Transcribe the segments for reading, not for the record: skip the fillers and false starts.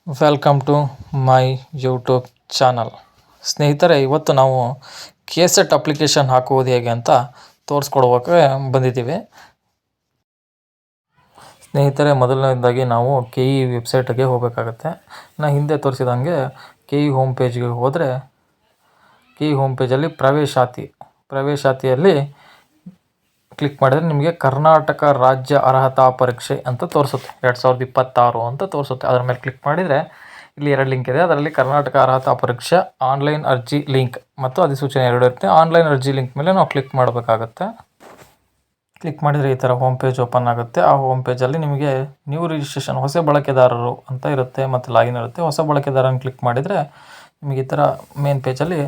Welcome to my YouTube channel. ಸ್ನೇಹಿತರೆ, ಇವತ್ತು ನಾವು KSET ಅಪ್ಲಿಕೇಶನ್ ಹಾಕುವುದು ಹೇಗೆ ಅಂತ ತೋರಿಸ್ಕೊಡ್ಬೇಕು ಬಂದಿದ್ದೀವಿ. ಸ್ನೇಹಿತರೆ, ಮೊದಲನೇದಾಗಿ ನಾವು KE ವೆಬ್ಸೈಟ್ಗೆ ಹೋಗಬೇಕಾಗತ್ತೆ. ನಾನು ಹಿಂದೆ ತೋರಿಸಿದಂಗೆ KE ಹೋಮ್ ಪೇಜ್ಗೆ ಹೋದರೆ KE ಹೋಮ್ ಪೇಜಲ್ಲಿ ಪ್ರವೇಶಾತಿಯಲ್ಲಿ ಕ್ಲಿಕ್ ಮಾಡಿದರೆ ನಿಮಗೆ ಕರ್ನಾಟಕ ರಾಜ್ಯ ಅರ್ಹತಾ ಪರೀಕ್ಷೆ ಅಂತ ತೋರಿಸುತ್ತೆ. 2026 ಅಂತ ತೋರಿಸುತ್ತೆ. ಅದರ ಮೇಲೆ ಕ್ಲಿಕ್ ಮಾಡಿದರೆ ಇಲ್ಲಿ 2 ಲಿಂಕ್ ಇದೆ. ಅದರಲ್ಲಿ ಕರ್ನಾಟಕ ಅರ್ಹತಾ ಪರೀಕ್ಷೆ ಆನ್ಲೈನ್ ಅರ್ಜಿ ಲಿಂಕ್ ಮತ್ತು ಅಧಿಸೂಚನೆ 2 ಇರುತ್ತೆ. ಆನ್ಲೈನ್ ಅರ್ಜಿ ಲಿಂಕ್ ಮೇಲೆ ನಾವು ಕ್ಲಿಕ್ ಮಾಡಬೇಕಾಗತ್ತೆ. ಕ್ಲಿಕ್ ಮಾಡಿದರೆ ಈ ಥರ ಹೋಮ್ ಪೇಜ್ ಓಪನ್ ಆಗುತ್ತೆ. ಆ ಹೋಮ್ ಪೇಜಲ್ಲಿ ನಿಮಗೆ ನ್ಯೂ ರಿಜಿಸ್ಟ್ರೇಷನ್ ಹೊಸ ಬಳಕೆದಾರರು ಅಂತ ಇರುತ್ತೆ ಮತ್ತು ಲಾಗಿನ್ ಇರುತ್ತೆ. ಹೊಸ ಬಳಕೆದಾರನ ಕ್ಲಿಕ್ ಮಾಡಿದರೆ ನಿಮಗೆ ಈ ಥರ ಮೇನ್ ಪೇಜಲ್ಲಿ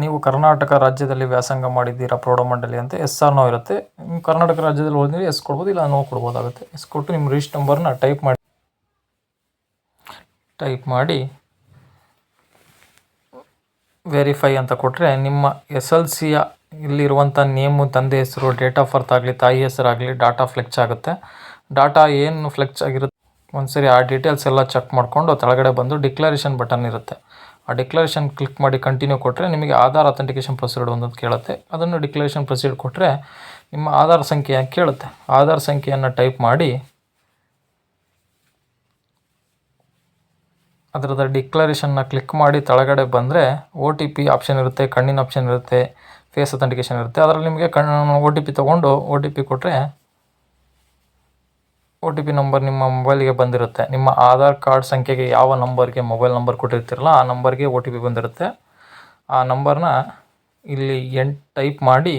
ನೀವು ಕರ್ನಾಟಕ ರಾಜ್ಯದಲ್ಲಿ ವ್ಯಾಸಂಗ ಮಾಡಿದ್ದೀರಾ ಪ್ರೌಢಮಂಡಲಿ ಅಂತ ಎಸ್ ಆರ್ ನೋ ಇರುತ್ತೆ. ನೀವು ಕರ್ನಾಟಕ ರಾಜ್ಯದಲ್ಲಿ ಓದಿದ್ರೆ ಎಸ್ ಕೊಡ್ಬೋದು, ಇಲ್ಲ ನೋ ಕೊಡ್ಬೋದಾಗುತ್ತೆ. ಎಸ್ ಕೊಟ್ಟು ನಿಮ್ಮ ರಿಜಿಸ್ಟರ್ ನಂಬರ್ನ ಟೈಪ್ ಮಾಡಿ ವೆರಿಫೈ ಅಂತ ಕೊಟ್ಟರೆ ನಿಮ್ಮ SLCಯ ಇಲ್ಲಿರುವಂಥ ನೇಮು, ತಂದೆ ಹೆಸರು, ಡೇಟ್ ಆಫ್ ಬರ್ತ್ ಆಗಲಿ, ತಾಯಿ ಹೆಸರಾಗಲಿ ಡಾಟಾ ಫ್ಲೆಕ್ಚ್ ಆಗುತ್ತೆ. ಡಾಟಾ ಏನು ಫ್ಲೆಕ್ಚ್ ಆಗಿರುತ್ತೆ ಒಂದ್ಸರಿ ಆ ಡೀಟೇಲ್ಸ್ ಎಲ್ಲ ಚೆಕ್ ಮಾಡಿಕೊಂಡು ಕೆಳಗಡೆ ಬಂದು ಡಿಕ್ಲರೇಷನ್ ಬಟನ್ ಇರುತ್ತೆ. ಆ ಡಿಕ್ಲರೇಷನ್ ಕ್ಲಿಕ್ ಮಾಡಿ ಕಂಟಿನ್ಯೂ ಕೊಟ್ಟರೆ ನಿಮಗೆ ಆಧಾರ್ ಅಥೆಂಟಿಕೇಷನ್ ಪ್ರೊಸೀಡ್ ಒಂದೊಂದು ಕೇಳುತ್ತೆ. ಅದನ್ನು ಡಿಕ್ಲರೇಷನ್ ಪ್ರೊಸೀಡ್ ಕೊಟ್ಟರೆ ನಿಮ್ಮ ಆಧಾರ್ ಸಂಖ್ಯೆ ಕೇಳುತ್ತೆ. ಆಧಾರ್ ಸಂಖ್ಯೆಯನ್ನು ಟೈಪ್ ಮಾಡಿ ಅದರದ ಡಿಕ್ಲರೇಷನ್ನ ಕ್ಲಿಕ್ ಮಾಡಿ ಕೆಳಗಡೆ ಬಂದರೆ OTP ಆಪ್ಷನ್ ಇರುತ್ತೆ, ಕಣ್ಣಿನ ಆಪ್ಷನ್ ಇರುತ್ತೆ, ಫೇಸ್ ಅಥೆಂಟಿಕೇಷನ್ ಇರುತ್ತೆ. ಅದರಲ್ಲಿ ನಿಮಗೆ OTP ತೊಗೊಂಡು OTP ಕೊಟ್ಟರೆ OTP ನಂಬರ್ ನಿಮ್ಮ ಮೊಬೈಲಿಗೆ ಬಂದಿರುತ್ತೆ. ನಿಮ್ಮ ಆಧಾರ್ ಕಾರ್ಡ್ ಸಂಖ್ಯೆಗೆ ಯಾವ ನಂಬರ್ಗೆ ಮೊಬೈಲ್ ನಂಬರ್ ಕೊಟ್ಟಿರ್ತೀರಲ್ಲ ಆ ನಂಬರ್ಗೆ OTP ಬಂದಿರುತ್ತೆ. ಆ ನಂಬರ್ನ ಇಲ್ಲಿ ಟೈಪ್ ಮಾಡಿ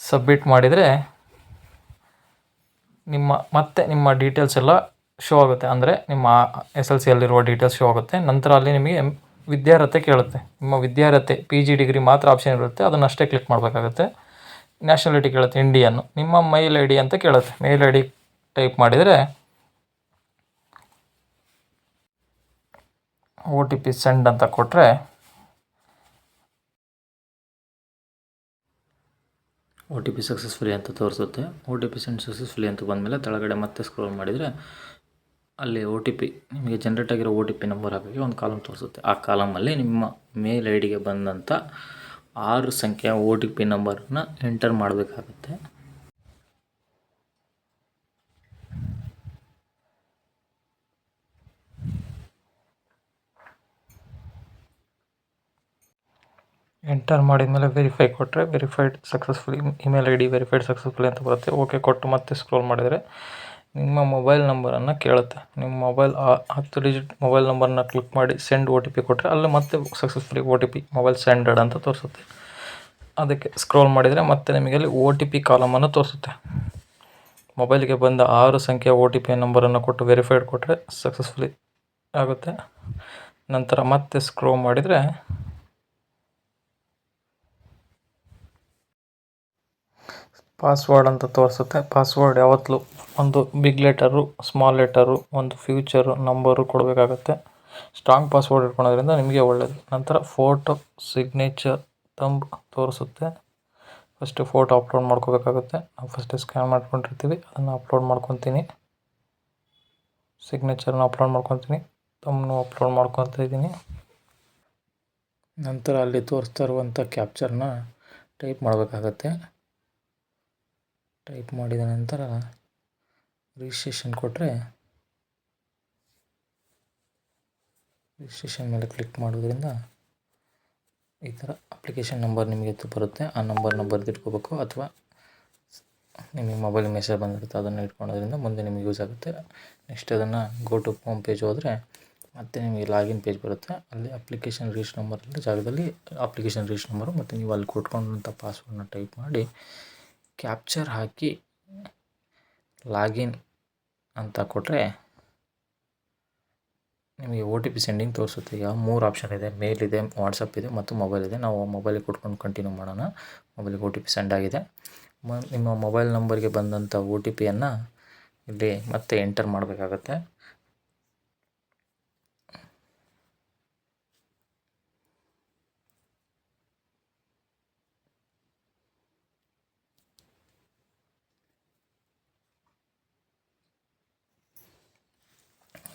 ಸಬ್ಮಿಟ್ ಮಾಡಿದರೆ ನಿಮ್ಮ ಡೀಟೇಲ್ಸ್ ಎಲ್ಲ ಶೋ ಆಗುತ್ತೆ. ಅಂದರೆ ನಿಮ್ಮ SLCಯಲ್ಲಿರುವ ಡೀಟೇಲ್ಸ್ ಶೋ ಆಗುತ್ತೆ. ನಂತರ ಅಲ್ಲಿ ನಿಮಗೆ ವಿದ್ಯಾರ್ಹತೆ ಕೇಳುತ್ತೆ. ನಿಮ್ಮ ವಿದ್ಯಾರ್ಹತೆ PG ಡಿಗ್ರಿ ಮಾತ್ರ ಆಪ್ಷನ್ ಇರುತ್ತೆ, ಅದನ್ನಷ್ಟೇ ಕ್ಲಿಕ್ ಮಾಡಬೇಕಾಗುತ್ತೆ. ನ್ಯಾಷನಾಲಿಟಿ ಕೇಳುತ್ತೆ, ಇಂಡಿಯನ್. ನಿಮ್ಮ ಮೇಲ್ ID ಅಂತ ಕೇಳುತ್ತೆ. ಮೇಲ್ ID ಟೈಪ್ ಮಾಡಿದರೆ OTP ಸೆಂಡ್ ಅಂತ ಕೊಟ್ಟರೆ OTP ಸಕ್ಸಸ್ಫುಲಿ ಅಂತ ತೋರಿಸುತ್ತೆ. OTP ಸೆಂಡ್ ಸಕ್ಸಸ್ಫುಲಿ ಅಂತ ಬಂದಮೇಲೆ ಕೆಳಗಡೆ ಮತ್ತೆ ಸ್ಕ್ರೋಲ್ ಮಾಡಿದರೆ ಅಲ್ಲಿ OTP ನಿಮಗೆ ಜನ್ರೇಟ್ ಆಗಿರೋ OTP ನಂಬರ್ ಹಾಕಿ ಒಂದು ಕಾಲಮ್ ತೋರಿಸುತ್ತೆ. ಆ ಕಾಲಮಲ್ಲಿ ನಿಮ್ಮ ಮೇಲ್ IDಗೆ ಬಂದಂಥ 6 ಸಂಖ್ಯೆಯ OTP ನಂಬರನ್ನ ಎಂಟರ್ ಮಾಡಬೇಕಾಗುತ್ತೆ. ಎಂಟರ್ ಮಾಡಿದ ಮೇಲೆ ವೆರಿಫೈ ಕೊಟ್ಟರೆ verified successfully, email ID verified successfully ಅಂತ ಬರುತ್ತೆ. ಓಕೆ ಕೊಟ್ಟು ಮತ್ತೆ ಸ್ಕ್ರೋಲ್ ಮಾಡಿದರೆ ನಿಮ್ಮ ಮೊಬೈಲ್ ನಂಬರನ್ನು ಕೇಳುತ್ತೆ. ನಿಮ್ಮ 10 ಡಿಜಿಟ್ ಮೊಬೈಲ್ ನಂಬರನ್ನ ಕ್ಲಿಕ್ ಮಾಡಿ ಸೆಂಡ್ OTP ಕೊಟ್ಟರೆ ಅಲ್ಲಿ ಮತ್ತೆ ಸಕ್ಸಸ್ಫುಲಿ OTP ಮೊಬೈಲ್ ಸೆಂಡೆಡ್ ಅಂತ ತೋರಿಸುತ್ತೆ. ಅದಕ್ಕೆ ಸ್ಕ್ರೋಲ್ ಮಾಡಿದರೆ ಮತ್ತೆ ನಿಮಗೆ ಅಲ್ಲಿ OTP ಕಾಲಮನ್ನು ತೋರಿಸುತ್ತೆ. ಮೊಬೈಲಿಗೆ ಬಂದ 6 ಸಂಖ್ಯೆಯ OTP ನಂಬರನ್ನು ಕೊಟ್ಟು ವೆರಿಫೈಡ್ ಕೊಟ್ಟರೆ ಸಕ್ಸಸ್ಫುಲಿ ಆಗುತ್ತೆ. ನಂತರ ಮತ್ತೆ ಸ್ಕ್ರೋಲ್ ಮಾಡಿದರೆ ಪಾಸ್ವರ್ಡ್ ಅಂತ ತೋರಿಸುತ್ತೆ. ಪಾಸ್ವರ್ಡ್ ಯಾವತ್ತೂ ಒಂದು ಬಿಗ್ ಲೆಟರು, ಸ್ಮಾಲ್ ಲೆಟರು, ಒಂದು ಫ್ಯೂಚರು, ನಂಬರು ಕೊಡಬೇಕಾಗತ್ತೆ. ಸ್ಟ್ರಾಂಗ್ ಪಾಸ್ವರ್ಡ್ ಇಟ್ಕೊಳ್ಳೋದ್ರಿಂದ ನಿಮಗೆ ಒಳ್ಳೆಯದು. ನಂತರ ಫೋಟೋ, ಸಿಗ್ನೇಚರ್, ತಂಬ್ ತೋರಿಸುತ್ತೆ. ಫಸ್ಟು ಫೋಟೋ ಅಪ್ಲೋಡ್ ಮಾಡ್ಕೋಬೇಕಾಗುತ್ತೆ. ನಾವು ಫಸ್ಟು ಸ್ಕ್ಯಾನ್ ಮಾಡ್ಕೊಂಡಿರ್ತೀವಿ, ಅದನ್ನು ಅಪ್ಲೋಡ್ ಮಾಡ್ಕೊತೀನಿ. ಸಿಗ್ನೇಚರ್ನ ಅಪ್ಲೋಡ್ ಮಾಡ್ಕೊತೀನಿ, ತಂಬ್ನು ಅಪ್ಲೋಡ್ ಮಾಡ್ಕೊತಾ ಇದ್ದೀನಿ. ನಂತರ ಅಲ್ಲಿ ತೋರಿಸ್ತಾ ಇರುವಂಥ ಕ್ಯಾಪ್ಚರ್ನ ಟೈಪ್ ಮಾಡಬೇಕಾಗತ್ತೆ. ಟೈಪ್ ಮಾಡಿದ ನಂತರ ರಿಜಿಸ್ಟ್ರೇಷನ್ ಕೊಟ್ಟರೆ ರಿಜಿಸ್ಟ್ರೇಷನ್ ಮೇಲೆ ಕ್ಲಿಕ್ ಮಾಡೋದ್ರಿಂದ ಈ ಥರ ಅಪ್ಲಿಕೇಶನ್ ನಂಬರ್ ನಿಮಗೆ ಬರುತ್ತೆ. ಆ ನಂಬರ್ನ ಬರೆದಿಟ್ಕೋಬೇಕು, ಅಥವಾ ನಿಮಗೆ ಮೊಬೈಲ್ ಮೆಸೇಜ್ ಬಂದಿರುತ್ತೆ ಅದನ್ನು ಇಟ್ಕೊಳ್ಳೋದ್ರಿಂದ ಮುಂದೆ ನಿಮಗೆ ಯೂಸ್ ಆಗುತ್ತೆ. ನೆಕ್ಸ್ಟ್ ಅದನ್ನು ಗೋ ಟು ಹೋಮ್ ಪೇಜ್ ಹೋದರೆ ಮತ್ತೆ ನಿಮಗೆ ಲಾಗಿನ್ ಪೇಜ್ ಬರುತ್ತೆ. ಅಲ್ಲಿ ಅಪ್ಲಿಕೇಶನ್ ರಿಜಿಸ್ಟರ್ ನಂಬರಲ್ಲಿ ಜಾಗದಲ್ಲಿ ಅಪ್ಲಿಕೇಶನ್ ರಿಜಿಸ್ಟರ್ ನಂಬರು ಮತ್ತು ನೀವು ಅಲ್ಲಿ ಕೊಟ್ಕೊಂಡಂಥ ಪಾಸ್ವರ್ಡ್ನ ಟೈಪ್ ಮಾಡಿ ಕ್ಯಾಪ್ಚರ್ ಹಾಕಿ ಲಾಗಿನ್ ಅಂತ ಕೊಟ್ಟರೆ ನಿಮಗೆ OTP ಸೆಂಡಿಂಗ್ ತೋರಿಸುತ್ತೆ. ಈಗ 3 ಆಪ್ಷನ್ ಇದೆ, ಮೇಲ್ ಇದೆ, ವಾಟ್ಸಪ್ ಇದೆ ಮತ್ತು ಮೊಬೈಲ್ ಇದೆ. ನಾವು ಮೊಬೈಲಿಗೆ ಕೊಟ್ಕೊಂಡು ಕಂಟಿನ್ಯೂ ಮಾಡೋಣ. ಮೊಬೈಲಿಗೆ OTP ಸೆಂಡ್ ಆಗಿದೆ. ನಿಮ್ಮ ಮೊಬೈಲ್ ನಂಬರ್ಗೆ ಬಂದಂಥ OTPಯನ್ನು ಇಲ್ಲಿ ಮತ್ತೆ ಎಂಟರ್ ಮಾಡಬೇಕಾಗತ್ತೆ.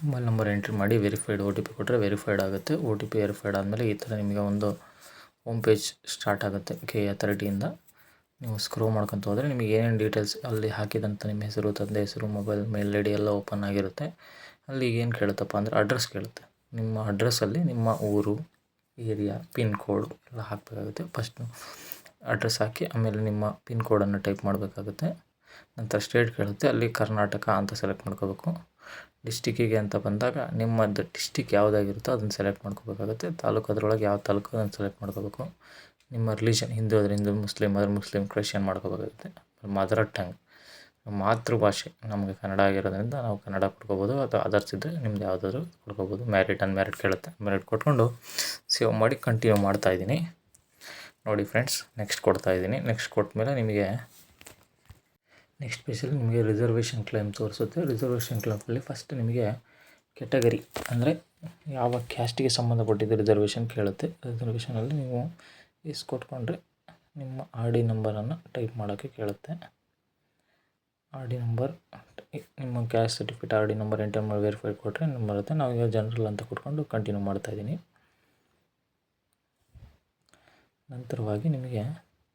ಮೊಬೈಲ್ ನಂಬರ್ ಎಂಟ್ರಿ ಮಾಡಿ ವೆರಿಫೈಡ್ ಒ ಟಿ ಪಿ ಕೊಟ್ಟರೆ ವೆರಿಫೈಡ್ ಆಗುತ್ತೆ. ಒ ಟಿ ಪಿ ವೆರಿಫೈಡ್ ಆದಮೇಲೆ ಈ ಥರ ನಿಮಗೆ ಒಂದು ಹೋಮ್ ಪೇಜ್ ಸ್ಟಾರ್ಟ್ ಆಗುತ್ತೆ. KE30ಇಂದ ನೀವು ಸ್ಕ್ರೋಲ್ ಮಾಡ್ಕೊತ ಹೋದರೆ ನಿಮಗೆ ಏನೇನು ಡೀಟೇಲ್ಸ್ ಅಲ್ಲಿ ಹಾಕಿದಂಥ ನಿಮ್ಮ ಹೆಸರು, ತಂದೆ ಹೆಸರು, ಮೊಬೈಲ್, ಮೇಲ್ ಐ ಡಿ ಎಲ್ಲ ಓಪನ್ ಆಗಿರುತ್ತೆ. ಅಲ್ಲಿ ಏನು ಕೇಳುತ್ತಪ್ಪ ಅಂದರೆ ಅಡ್ರೆಸ್ ಕೇಳುತ್ತೆ. ನಿಮ್ಮ ಅಡ್ರೆಸ್ಸಲ್ಲಿ ನಿಮ್ಮ ಊರು, ಏರಿಯಾ, ಪಿನ್ ಕೋಡ್ ಎಲ್ಲ ಹಾಕಬೇಕಾಗುತ್ತೆ. ಫಸ್ಟು ಅಡ್ರೆಸ್ ಹಾಕಿ ಆಮೇಲೆ ನಿಮ್ಮ ಪಿನ್ ಕೋಡನ್ನು ಟೈಪ್ ಮಾಡಬೇಕಾಗುತ್ತೆ. ನಂತರ ಸ್ಟೇಟ್ ಕೇಳುತ್ತೆ, ಅಲ್ಲಿ ಕರ್ನಾಟಕ ಅಂತ ಸೆಲೆಕ್ಟ್ ಮಾಡ್ಕೋಬೇಕು. ಡಿಸ್ಟಿಕ್ಕಿಗೆ ಅಂತ ಬಂದಾಗ ನಿಮ್ಮದು ಡಿಸ್ಟಿಕ್ ಯಾವುದಾಗಿರುತ್ತೋ ಅದನ್ನು ಸೆಲೆಕ್ಟ್ ಮಾಡ್ಕೋಬೇಕಾಗುತ್ತೆ. ತಾಲೂಕು ಅದರೊಳಗೆ ಯಾವ ತಾಲೂಕು ಅದನ್ನು ಸೆಲೆಕ್ಟ್ ಮಾಡ್ಕೋಬೇಕು. ನಿಮ್ಮ ರಿಲಿಜನ್ ಹಿಂದೂ ಆದರೆ ಹಿಂದೂ, ಮುಸ್ಲಿಮ್ ಆದರೆ ಮುಸ್ಲಿಮ್, ಕ್ರಿಶ್ಚಿಯನ್ ಮಾಡ್ಕೋಬೇಕಾಗುತ್ತೆ. ಮದರ್ ಟಂಗ್ ಮಾತೃಭಾಷೆ ನಮಗೆ ಕನ್ನಡ ಆಗಿರೋದ್ರಿಂದ ನಾವು ಕನ್ನಡ ಕೊಡ್ಕೋಬೋದು, ಅಥವಾ ಅದರ್ಸ್ ಇದ್ದರೆ ನಿಮ್ದು ಯಾವುದಾದ್ರು ಕೊಡ್ಕೋಬೋದು. ಮ್ಯಾರಿಡ್ ಅನ್ಮ್ಯಾರಿಡ್ ಕೇಳುತ್ತೆ, ಮ್ಯಾರಿಡ್ ಕೊಟ್ಕೊಂಡು ಸೇವ್ ಮಾಡಿ ಕಂಟಿನ್ಯೂ ಮಾಡ್ತಾಯಿದ್ದೀನಿ. ನೋಡಿ ಫ್ರೆಂಡ್ಸ್, ನೆಕ್ಸ್ಟ್ ಕೊಡ್ತಾಯಿದ್ದೀನಿ. ನೆಕ್ಸ್ಟ್ ಕೊಟ್ಟಮೇಲೆ ನಿಮಗೆ ನೆಕ್ಸ್ಟ್ ಪೇಜಲ್ಲಿ ನಿಮಗೆ ರಿಸರ್ವೇಷನ್ ಕ್ಲೈಮ್ ತೋರಿಸುತ್ತೆ. ರಿಸರ್ವೇಷನ್ ಕ್ಲೈಮಲ್ಲಿ ಫಸ್ಟ್ ನಿಮಗೆ ಕೆಟಗರಿ ಅಂದರೆ ಯಾವ ಕ್ಯಾಸ್ಟಿಗೆ ಸಂಬಂಧಪಟ್ಟಿದ್ದು ರಿಸರ್ವೇಷನ್ ಕೇಳುತ್ತೆ. ರಿಸರ್ವೇಷನಲ್ಲಿ ನೀವು ಎಷ್ಟು ಕೊಟ್ಕೊಂಡ್ರೆ ನಿಮ್ಮ RD ನಂಬರನ್ನು ಟೈಪ್ ಮಾಡೋಕ್ಕೆ ಕೇಳುತ್ತೆ. RD ನಂಬರ್, ನಿಮ್ಮ caste certificate RD number enter ಮಾಡಿ ವೆರಿಫೈ ಕೊಟ್ಟರೆ ನಂಬರ್ ಬರುತ್ತೆ. ನಾವೀಗ ಜನರಲ್ ಅಂತ ಕೊಟ್ಕೊಂಡು ಕಂಟಿನ್ಯೂ ಮಾಡ್ತಾಯಿದ್ದೀನಿ. ನಂತರವಾಗಿ ನಿಮಗೆ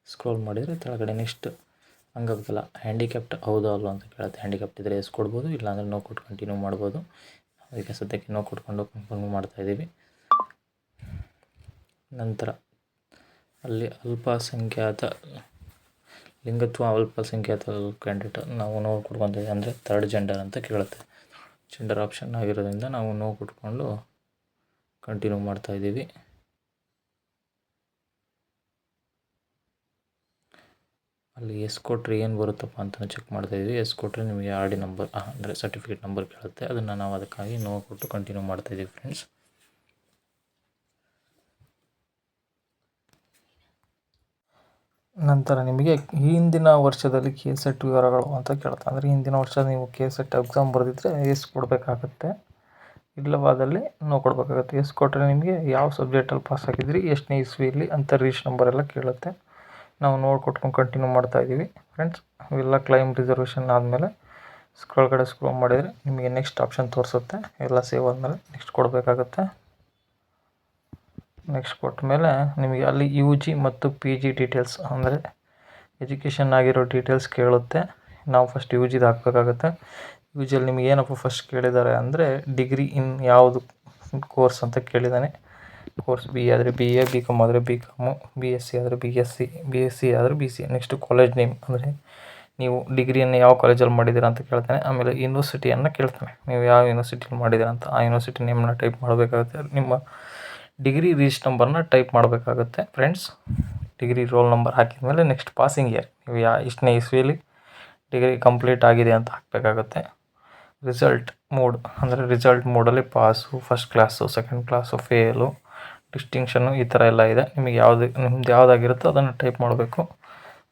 ಸ್ಕ್ರೋಲ್ ಮಾಡಿದರೆ ಕೆಳಗಡೆ ನೆಕ್ಸ್ಟ್ ಅಂಗವಿಕಲ, ಹ್ಯಾಂಡಿಕ್ಯಾಪ್ಟ್ ಹೌದಾ ಅಲ್ವಾ ಅಂತ ಕೇಳುತ್ತೆ. ಹ್ಯಾಂಡಿಕ್ಯಾಪ್ಟ್ ಇದ್ದರೆ ಎಸ್ ಕೊಡ್ಬೋದು, ಇಲ್ಲಾಂದರೆ ನೋ ಕೊಟ್ಟು ಕಂಟಿನ್ಯೂ ಮಾಡ್ಬೋದು. ಅದಕ್ಕೆ ಸದ್ಯಕ್ಕೆ ನೋ ಕೊಟ್ಕೊಂಡು ಕನ್ಫರ್ಮ್ ಮಾಡ್ತಾಯಿದ್ದೀವಿ. ನಂತರ ಅಲ್ಲಿ ಅಲ್ಪಸಂಖ್ಯಾತ ಲಿಂಗತ್ವ, ಅಲ್ಪಸಂಖ್ಯಾತ ಕ್ಯಾಂಡಿಡೇಟ್ ನಾವು ನೋ ಕೊಟ್ಕೊತೀವಿ, ಅಂದರೆ ಥರ್ಡ್ ಜೆಂಡರ್ ಅಂತ ಕೇಳುತ್ತೆ. ಜೆಂಡರ್ ಆಪ್ಷನ್ ಆಗಿರೋದ್ರಿಂದ ನಾವು ನೋ ಕೊಟ್ಕೊಂಡು ಕಂಟಿನ್ಯೂ ಮಾಡ್ತಾಯಿದ್ದೀವಿ. ಅಲ್ಲಿ ಎಸ್ ಕೊಟ್ಟರೆ ಏನು ಬರುತ್ತಪ್ಪ ಅಂತ ಚೆಕ್ ಮಾಡ್ತಾಯಿದ್ವಿ. ಎಸ್ ಕೊಟ್ಟರೆ ನಿಮಗೆ RD ನಂಬರ್ ಅಂದರೆ ಸರ್ಟಿಫಿಕೇಟ್ ನಂಬರ್ ಕೇಳುತ್ತೆ. ಅದನ್ನು ನಾವು ಅದಕ್ಕಾಗಿ ನೋ ಕೊಟ್ಟು ಕಂಟಿನ್ಯೂ ಮಾಡ್ತಾಯಿದ್ದೀವಿ ಫ್ರೆಂಡ್ಸ್. ನಂತರ ನಿಮಗೆ ಹಿಂದಿನ ವರ್ಷದಲ್ಲಿ KSET ವಿವರಗಳು ಅಂತ ಕೇಳುತ್ತೆ. ಅಂದರೆ ಹಿಂದಿನ ವರ್ಷ ನೀವು KSET ಎಕ್ಸಾಮ್ ಬರೆದಿದ್ದರೆ ಎಸ್ ಕೊಡಬೇಕಾಗತ್ತೆ, ಇಲ್ಲವಾದಲ್ಲಿ ನೋ ಕೊಡಬೇಕಾಗತ್ತೆ. ಎಸ್ ಕೊಟ್ಟರೆ ನಿಮಗೆ ಯಾವ ಸಬ್ಜೆಕ್ಟಲ್ಲಿ ಪಾಸ್ ಆಗಿದ್ರಿ, ಎಷ್ಟನೇ ಇಸ್ವಿಯಲ್ಲಿ ಅಂತ ರೀಚ್ ನಂಬರ್ ಎಲ್ಲ ಕೇಳುತ್ತೆ. ನಾವು ನೋಡಿ ಕೊಟ್ಕೊಂಡು ಕಂಟಿನ್ಯೂ ಮಾಡ್ತಾಯಿದ್ದೀವಿ ಫ್ರೆಂಡ್ಸ್. ಇವೆಲ್ಲ ಕ್ಲೈಮ್ ರಿಸರ್ವೇಷನ್ ಆದಮೇಲೆ ಕೆಳಗಡೆ ಸ್ಕ್ರೋಲ್ ಮಾಡಿದರೆ ನಿಮಗೆ ನೆಕ್ಸ್ಟ್ ಆಪ್ಷನ್ ತೋರಿಸುತ್ತೆ. ಎಲ್ಲ ಸೇವ್ ಆದಮೇಲೆ ನೆಕ್ಸ್ಟ್ ಕೊಡಬೇಕಾಗತ್ತೆ. ನೆಕ್ಸ್ಟ್ ಕೊಟ್ಟ ಮೇಲೆ ನಿಮಗೆ ಅಲ್ಲಿ UG ಮತ್ತು PG ಡೀಟೇಲ್ಸ್ ಅಂದರೆ ಎಜುಕೇಷನ್ ಆಗಿರೋ ಡೀಟೇಲ್ಸ್ ಕೇಳುತ್ತೆ. ನಾವು ಫಸ್ಟ್ UGದು ಹಾಕಬೇಕಾಗತ್ತೆ. UGಯಲ್ಲಿ ನಿಮಗೆ ಏನಪ್ಪ ಫಸ್ಟ್ ಕೇಳಿದ್ದಾರೆ ಅಂದರೆ ಡಿಗ್ರಿ ಇನ್ ಯಾವುದು ಕೋರ್ಸ್ ಅಂತ ಕೇಳಿದ್ದಾನೆ. ಕೋರ್ಸ್ BA ಆದರೆ BA, BCom ಆದರೆ BCom, BSc ಆದರೆ BSc ಆದರೆ BCA. ನೆಕ್ಸ್ಟ್ ಕಾಲೇಜ್ ನೇಮ್ ಅಂದರೆ ನೀವು ಡಿಗ್ರಿಯನ್ನು ಯಾವ ಕಾಲೇಜಲ್ಲಿ ಮಾಡಿದ್ದೀರಾ ಅಂತ ಕೇಳ್ತಾನೆ. ಆಮೇಲೆ ಯೂನಿವರ್ಸಿಟಿಯನ್ನು ಕೇಳ್ತಾನೆ, ನೀವು ಯಾವ ಯೂನಿವರ್ಸಿಟಿಲಿ ಮಾಡಿದ್ದೀರಾ ಅಂತ. ಆ ಯೂನಿವರ್ಸಿಟಿ ನೇಮನ್ನ ಟೈಪ್ ಮಾಡಬೇಕಾಗುತ್ತೆ. ನಿಮ್ಮ ಡಿಗ್ರಿ ರೀಚ್ ನಂಬರ್ನ ಟೈಪ್ ಮಾಡಬೇಕಾಗುತ್ತೆ ಫ್ರೆಂಡ್ಸ್. ಡಿಗ್ರಿ ರೋಲ್ ನಂಬರ್ ಹಾಕಿದ ಮೇಲೆ ನೆಕ್ಸ್ಟ್ ಪಾಸಿಂಗ್ ಇಯರ್, ನೀವು ಎಷ್ಟನೇ ಇಸ್ವಿಯಲ್ಲಿ ಡಿಗ್ರಿ ಕಂಪ್ಲೀಟ್ ಆಗಿದೆ ಅಂತ ಹಾಕಬೇಕಾಗುತ್ತೆ. ರಿಸಲ್ಟ್ ಮೋಡ್ ಅಂದರೆ ರಿಸಲ್ಟ್ ಮೋಡಲ್ಲಿ pass, first class, second class, fail, ಡಿಸ್ಟಿಂಕ್ಷನ್ನು ಈ ಥರ ಎಲ್ಲ ಇದೆ. ನಿಮಗೆ ನಿಮ್ದು ಯಾವುದಾಗಿರುತ್ತೋ ಅದನ್ನು ಟೈಪ್ ಮಾಡಬೇಕು.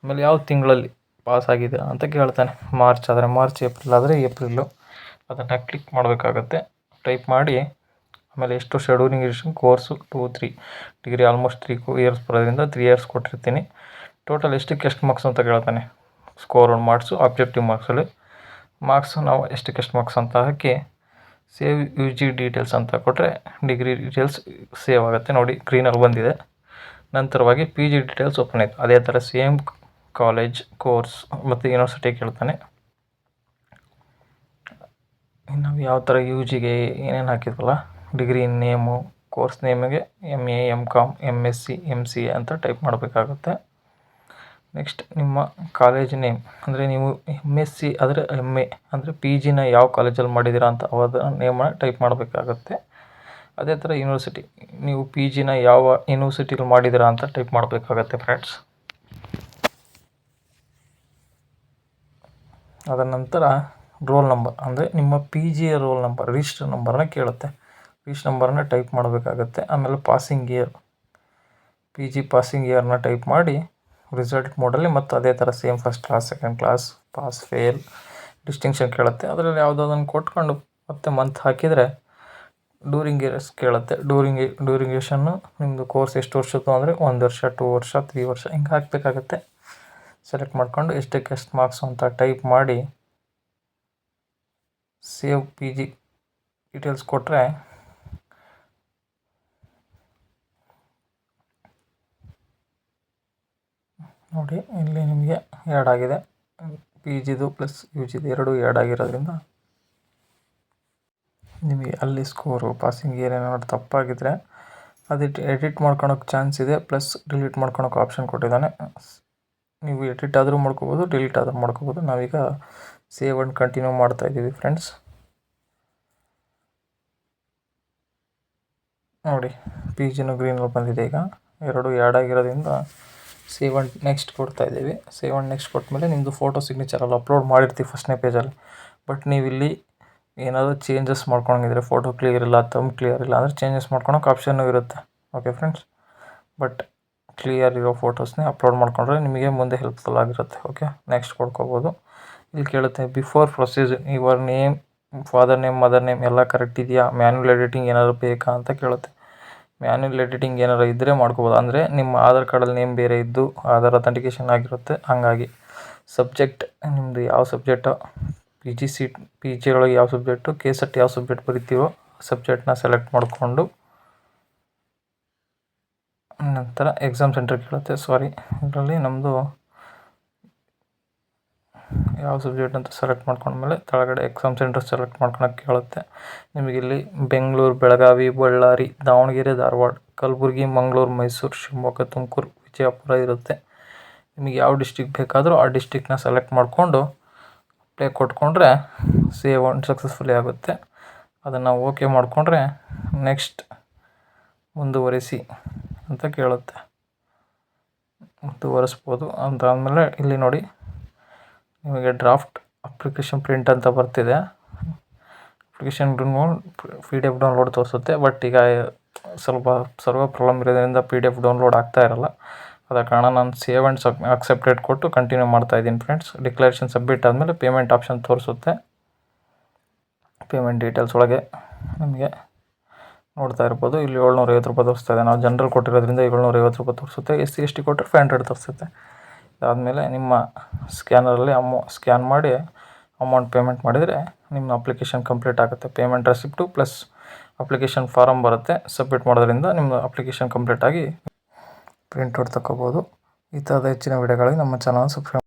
ಆಮೇಲೆ ಯಾವ ತಿಂಗಳಲ್ಲಿ ಪಾಸ್ ಆಗಿದೆ ಅಂತ ಕೇಳ್ತಾನೆ. ಮಾರ್ಚ್ ಆದರೆ ಮಾರ್ಚ್, ಏಪ್ರಿಲ್ ಆದರೆ ಏಪ್ರಿಲು, ಅದನ್ನು ಕ್ಲಿಕ್ ಮಾಡಬೇಕಾಗತ್ತೆ. ಟೈಪ್ ಮಾಡಿ ಆಮೇಲೆ ಎಷ್ಟು ವರ್ಷ during course 2-3 degree almost 3 years ಬರೋದ್ರಿಂದ 3 ಇಯರ್ಸ್ ಕೊಟ್ಟಿರ್ತೀನಿ. ಟೋಟಲ್ ಎಷ್ಟು ಮಾರ್ಕ್ಸ್ ಅಂತ ಕೇಳ್ತಾನೆ. ಸ್ಕೋರ್ ಮಾರ್ಕ್ಸು, ಆಬ್ಜೆಕ್ಟಿವ್ ಮಾರ್ಕ್ಸಲ್ಲಿ ಮಾರ್ಕ್ಸು ನಾವು ಎಷ್ಟು ಮಾರ್ಕ್ಸ್ ಅಂತ ಹಾಕಿ ಸೇವ್ UG ಡೀಟೇಲ್ಸ್ ಅಂತ ಕೊಟ್ಟರೆ ಡಿಗ್ರಿ ಡೀಟೇಲ್ಸ್ ಸೇವ್ ಆಗುತ್ತೆ. ನೋಡಿ ಗ್ರೀನಲ್ಲಿ ಬಂದಿದೆ. ನಂತರವಾಗಿ PG ಡೀಟೇಲ್ಸ್ ಓಪನ್ ಆಯಿತು. ಅದೇ ಥರ ಸೇಮ್ ಕಾಲೇಜ್, ಕೋರ್ಸ್ ಮತ್ತು ಯೂನಿವರ್ಸಿಟಿ ಕೇಳ್ತಾನೆ. ನಾವು ಯಾವ ಥರ UGಗೆ ಏನೇನು ಹಾಕಿದ್ವಲ್ಲ, ಡಿಗ್ರಿ ನೇಮು, ಕೋರ್ಸ್ ನೇಮಿಗೆ MA, MCom, MSc, MCA ಅಂತ ಟೈಪ್ ಮಾಡಬೇಕಾಗುತ್ತೆ. ನೆಕ್ಸ್ಟ್ ನಿಮ್ಮ ಕಾಲೇಜ್ ನೇಮ್ ಅಂದರೆ ನೀವು MSc ಆದರೆ MA ಅಂದರೆ PGನ ಯಾವ ಕಾಲೇಜಲ್ಲಿ ಮಾಡಿದ್ದೀರಾ ಅಂತ ಅವರ ನೇಮನ್ನ ಟೈಪ್ ಮಾಡಬೇಕಾಗುತ್ತೆ. ಅದೇ ಥರ ಯೂನಿವರ್ಸಿಟಿ, ನೀವು PGನ ಯಾವ ಯೂನಿವರ್ಸಿಟಿಲಿ ಮಾಡಿದ್ದೀರಾ ಅಂತ ಟೈಪ್ ಮಾಡಬೇಕಾಗತ್ತೆ ಫ್ರೆಂಡ್ಸ್. ಅದರ ನಂತರ ರೋಲ್ ನಂಬರ್ ಅಂದರೆ ನಿಮ್ಮ PGಯ ರೋಲ್ ನಂಬರ್, ರಿಜಿಸ್ಟರ್ ನಂಬರ್ನ ಕೇಳುತ್ತೆ. ರಿಜಿಸ್ಟರ್ ನಂಬರ್ನ ಟೈಪ್ ಮಾಡಬೇಕಾಗತ್ತೆ. ಆಮೇಲೆ ಪಾಸಿಂಗ್ ಇಯರ್, PG ಪಾಸಿಂಗ್ ಇಯರ್ನ ಟೈಪ್ ಮಾಡಿ ರಿಸಲ್ಟ್ ಮೋಡಲ್ಲಿ ಮತ್ತು ಅದೇ ಥರ same first class, second class, pass, fail, distinction ಕೇಳುತ್ತೆ. ಅದರಲ್ಲಿ ಯಾವುದಾದನ್ನು ಕೊಟ್ಕೊಂಡು ಮತ್ತೆ ಮಂತ್ ಹಾಕಿದರೆ ಡ್ಯೂರಿಂಗ್ ಇಯರ್ಸ್ ಕೇಳುತ್ತೆ. ಡ್ಯೂರಿಂಗೇಷನ್ನು ನಿಮ್ಮದು ಕೋರ್ಸ್ ಎಷ್ಟು ವರ್ಷದ್ದು ಅಂದರೆ 1 ವರ್ಷ, 2 ವರ್ಷ, 3 ವರ್ಷ ಹಿಂಗೆ ಹಾಕಬೇಕಾಗತ್ತೆ. ಸೆಲೆಕ್ಟ್ ಮಾಡಿಕೊಂಡು ಎಷ್ಟು ಮಾರ್ಕ್ಸು ಅಂತ ಟೈಪ್ ಮಾಡಿ ಸೇವ್ PG ಡೀಟೇಲ್ಸ್ ಕೊಟ್ಟರೆ ನೋಡಿ ಇಲ್ಲಿ ನಿಮಗೆ ಆ್ಯಡ್ ಆಗಿದೆ. ಪಿ ಜಿದು ಪ್ಲಸ್ ಯು ಜಿದು ಎರಡೂ ಆ್ಯಡ್ ಆಗಿರೋದ್ರಿಂದ ನಿಮಗೆ ಅಲ್ಲಿ ಸ್ಕೋರು ಪಾಸಿಂಗ್ ಏನೇನಾದ್ರು ತಪ್ಪಾಗಿದ್ದರೆ ಅದು ಎಡಿಟ್ ಮಾಡ್ಕೊಳೋಕ್ಕೆ ಚಾನ್ಸ್ ಇದೆ. ಪ್ಲಸ್ ಡಿಲೀಟ್ ಮಾಡ್ಕೊಳೋಕೆ ಆಪ್ಷನ್ ಕೊಟ್ಟಿದ್ದಾನೆ. ನೀವು ಎಡಿಟ್ ಆದರೂ ಮಾಡ್ಕೋಬೋದು, ಡಿಲೀಟ್ ಆದರೂ ಮಾಡ್ಕೋಬೋದು. ನಾವೀಗ ಸೇವ್ ಆ್ಯಂಡ್ ಕಂಟಿನ್ಯೂ ಮಾಡ್ತಾಯಿದ್ದೀವಿ ಫ್ರೆಂಡ್ಸ್. ನೋಡಿ ಪಿ ಜಿನೂ ಗ್ರೀನಲ್ಲಿ ಬಂದಿದೆ. ಈಗ ಎರಡು ಆ್ಯಡ್ ಆಗಿರೋದ್ರಿಂದ ಸೇವ್ ಆ್ಯಂಡ್ ನೆಕ್ಸ್ಟ್ ಕೊಡ್ತಾಯಿದ್ದೀವಿ. ಸೇವ್ ಆ್ಯಂಡ್ ನೆಕ್ಸ್ಟ್ ಕೊಟ್ಟಮೇಲೆ ನಿಮ್ಮದು ಫೋಟೋ ಸಿಗ್ನೇಚರಲ್ಲಿ ಅಪ್ಲೋಡ್ ಮಾಡಿರ್ತೀವಿ ಫಸ್ಟ್ನೇ ಪೇಜಲ್ಲಿ. ಬಟ್ ನೀವಿಲ್ಲಿ ಏನಾದರೂ ಚೇಂಜಸ್ ಮಾಡ್ಕೊಳಂಗಿದ್ರೆ, ಫೋಟೋ ಕ್ಲಿಯರ್ ಇಲ್ಲ, ತಮ್ ಕ್ಲಿಯರ್ ಇಲ್ಲ ಅಂದರೆ ಚೇಂಜಸ್ ಮಾಡ್ಕೊಳೋಕೆ ಆಪ್ಷನ್ನು ಇರುತ್ತೆ. ಓಕೆ ಫ್ರೆಂಡ್ಸ್, ಬಟ್ ಕ್ಲಿಯರ್ ಇರೋ ಫೋಟೋಸ್ನೇ ಅಪ್ಲೋಡ್ ಮಾಡ್ಕೊಂಡ್ರೆ ನಿಮಗೆ ಮುಂದೆ ಹೆಲ್ಪ್ಫುಲ್ ಆಗಿರುತ್ತೆ. ಓಕೆ, ನೆಕ್ಸ್ಟ್ ಕೊಡ್ಕೋಬೋದು. ಇಲ್ಲಿ ಕೇಳುತ್ತೆ before proceed your name, father name, mother name ಎಲ್ಲ ಕರೆಕ್ಟ್ ಇದೆಯಾ, ಮ್ಯಾನ್ಯುವಲ್ ಎಡಿಟಿಂಗ್ ಏನಾದರೂ ಬೇಕಾ ಅಂತ ಕೇಳುತ್ತೆ. ಮ್ಯಾನ್ಯುವಲ್ ಎಡಿಟಿಂಗ್ ಏನಾರು ಇದ್ದರೆ ಮಾಡ್ಕೋಬೋದು. ಅಂದರೆ ನಿಮ್ಮ ಆಧಾರ್ ಕಾರ್ಡಲ್ಲಿ ನೇಮ್ ಬೇರೆ ಇದ್ದು ಆಧಾರ್ ಅಥೆಂಟಿಕೇಷನ್ ಆಗಿರುತ್ತೆ. ಹಾಗಾಗಿ ಸಬ್ಜೆಕ್ಟ್ ನಿಮ್ಮದು ಯಾವ ಸಬ್ಜೆಕ್ಟು, ಪಿ ಜಿ ಒಳಗೆ ಯಾವ ಸಬ್ಜೆಕ್ಟು, KSET ಯಾವ ಸಬ್ಜೆಕ್ಟ್ ಬರಿತೀವೋ ಸಬ್ಜೆಕ್ಟ್ನ ಸೆಲೆಕ್ಟ್ ಮಾಡಿಕೊಂಡು ನಂತರ ಎಕ್ಸಾಮ್ ಸೆಂಟರ್ ಕೇಳುತ್ತೆ. ಇದರಲ್ಲಿ ನಮ್ಮದು ಯಾವ ಸಬ್ಜೆಕ್ಟ್ ಅಂತ ಸೆಲೆಕ್ಟ್ ಮಾಡ್ಕೊಂಡ್ಮೇಲೆ ಕೆಳಗಡೆ ಎಕ್ಸಾಮ್ ಸೆಂಟರ್ ಸೆಲೆಕ್ಟ್ ಮಾಡ್ಕೊಳಕ್ಕೆ ಕೇಳುತ್ತೆ. ನಿಮಗಿಲ್ಲಿ ಬೆಂಗಳೂರು, ಬೆಳಗಾವಿ, ಬಳ್ಳಾರಿ, ದಾವಣಗೆರೆ, ಧಾರವಾಡ, ಕಲಬುರಗಿ, ಮಂಗಳೂರು, ಮೈಸೂರು, ಶಿವಮೊಗ್ಗ, ತುಮಕೂರು, ವಿಜಯಪುರ ಇರುತ್ತೆ. ನಿಮಗೆ ಯಾವ ಡಿಸ್ಟಿಕ್ ಬೇಕಾದರೂ ಆ ಡಿಸ್ಟಿಕ್ನ ಸೆಲೆಕ್ಟ್ ಮಾಡಿಕೊಂಡು ಪ್ಲೇ ಕೊಟ್ಕೊಂಡ್ರೆ ಸೇವ್ ಆ್ಯಂಡ್ ಸಕ್ಸಸ್ಫುಲಿ ಆಗುತ್ತೆ. ಅದನ್ನು ಓಕೆ ಮಾಡಿಕೊಂಡ್ರೆ ನೆಕ್ಸ್ಟ್ ಮುಂದುವರಿಸಿ ಅಂತ ಕೇಳುತ್ತೆ. ಮುಂದುವರಿಸ್ಬೋದು. ಅದಾದಮೇಲೆ ಇಲ್ಲಿ ನೋಡಿ ನಿಮಗೆ ಡ್ರಾಫ್ಟ್ ಅಪ್ಲಿಕೇಶನ್ ಪ್ರಿಂಟ್ ಅಂತ ಬರ್ತಿದೆ. ಅಪ್ಲಿಕೇಶನ್ PDF ಡೌನ್ಲೋಡ್ ತೋರಿಸುತ್ತೆ. ಬಟ್ ಈಗ ಸ್ವಲ್ಪ ಸರ್ವರ್ ಪ್ರಾಬ್ಲಮ್ ಇರೋದ್ರಿಂದ PDF ಡೌನ್ಲೋಡ್ ಆಗ್ತಾ ಇರಲ್ಲ. ಆದ ಕಾರಣ ನಾನು ಸೇವ್ ಆ್ಯಂಡ್ ಅಕ್ಸೆಪ್ಟೆಡ್ ಕೊಟ್ಟು ಕಂಟಿನ್ಯೂ ಮಾಡ್ತಾಯಿದ್ದೀನಿ ಫ್ರೆಂಡ್ಸ್. ಡಿಕ್ಲರೇಷನ್ ಸಬ್ಮಿಟ್ ಆದಮೇಲೆ ಪೇಮೆಂಟ್ ಆಪ್ಷನ್ ತೋರಿಸುತ್ತೆ. ಪೇಮೆಂಟ್ ಡೀಟೇಲ್ಸ್ ಒಳಗೆ ನಿಮಗೆ ನೋಡ್ತಾ ಇರ್ಬೋದು. ಇಲ್ಲಿ 750 ರೂಪಾಯಿ ತೋರಿಸ್ತಾ ಇದೆ. ನಾವು ಜನರಲ್ ಕೊಟ್ಟಿರೋದ್ರಿಂದ 750 ರೂಪಾಯಿ ತೋರಿಸುತ್ತೆ. SC/ST ಕೊಟ್ಟರೆ 500 ತೋರಿಸುತ್ತೆ. ಅದಾದಮೇಲೆ ನಿಮ್ಮ ಸ್ಕ್ಯಾನರಲ್ಲಿ ಸ್ಕ್ಯಾನ್ ಮಾಡಿ ಅಮೌಂಟ್ ಪೇಮೆಂಟ್ ಮಾಡಿದರೆ ನಿಮ್ಮ ಅಪ್ಲಿಕೇಶನ್ ಕಂಪ್ಲೀಟ್ ಆಗುತ್ತೆ. Payment receipt plus application form ಬರುತ್ತೆ. ಸಬ್ಮಿಟ್ ಮಾಡೋದ್ರಿಂದ ನಿಮ್ಮ ಅಪ್ಲಿಕೇಶನ್ ಕಂಪ್ಲೀಟಾಗಿ ಪ್ರಿಂಟ್ಔಟ್ ತಗೋಬೋದು. ಈ ಥರದ ಹೆಚ್ಚಿನ ವಿಡಿಯೋಗಳಿಗೆ ನಮ್ಮ ಚಾನಲ್ ಸಬ್ಸ್ಕ್ರೈಬ್